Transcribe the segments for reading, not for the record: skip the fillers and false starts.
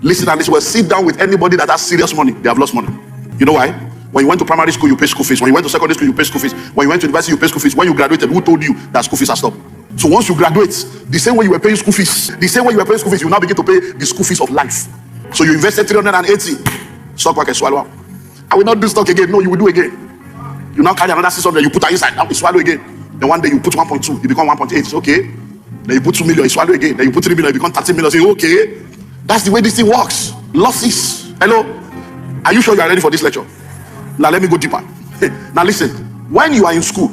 Listen and listen well. Sit down with anybody that has serious money. They have lost money. You know why? When you went to primary school, you pay school fees. When you went to secondary school, you pay school fees. When you went to university, you pay school fees. When you graduated, who told you that school fees are stopped? So once you graduate, the same way you were paying school fees, you now begin to pay the school fees of life. So you invested 380. Stock market swallow. I will not do stock again. No, you will do again. You now carry another 600. You put that inside. Now you swallow again. Then one day you put 1.2. You become 1.8. It's okay. Then you put 2 million. You swallow again. Then you put 3 million. You become 30 million. Say okay. That's the way this thing works. Losses. Hello. Are you sure you are ready for this lecture? Now let me go deeper. Now listen. When you are in school,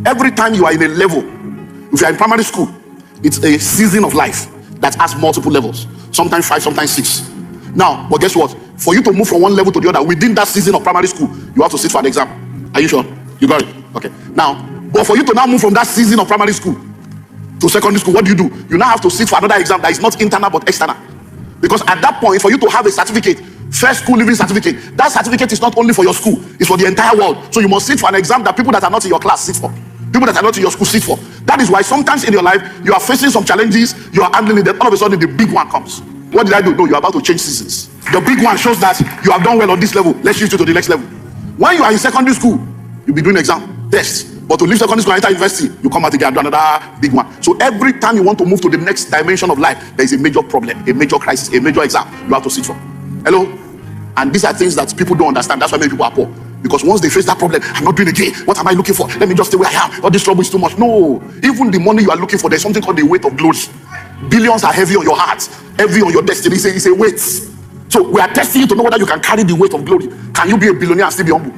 every time you are in a level, if you are in primary school, it's a season of life that has multiple levels. Sometimes 5, sometimes 6. Now, but guess what? For you to move from one level to the other within that season of primary school, you have to sit for an exam. Are you sure? You got it? Okay. Now, but for you to now move from that season of primary school to secondary school, what do? You now have to sit for another exam that is not internal but external. Because at that point, for you to have a certificate, first school living certificate, that certificate is not only for your school, it's for the entire world. So you must sit for an exam that people that are not in your class sit for. People that are not in your school sit for. That is why sometimes in your life, you are facing some challenges, you are handling it, then all of a sudden the big one comes. What did I do? No, you are about to change seasons. The big one shows that you have done well on this level. Let's shift you to the next level. When you are in secondary school, you'll be doing exam, tests. But to leave secondary school and enter university, you come out again and do another big one. So every time you want to move to the next dimension of life, there is a major problem, a major crisis, a major exam you have to sit for. Hello? And these are things that people don't understand. That's why many people are poor. Because once they face that problem, I'm not doing it again. What am I looking for? Let me just stay where I am. All this trouble is too much. No. Even the money you are looking for, there's something called the weight of glory. Billions are heavy on your heart, heavy on your destiny. It's a weight. So we are testing you to know whether you can carry the weight of glory. Can you be a billionaire and still be humble?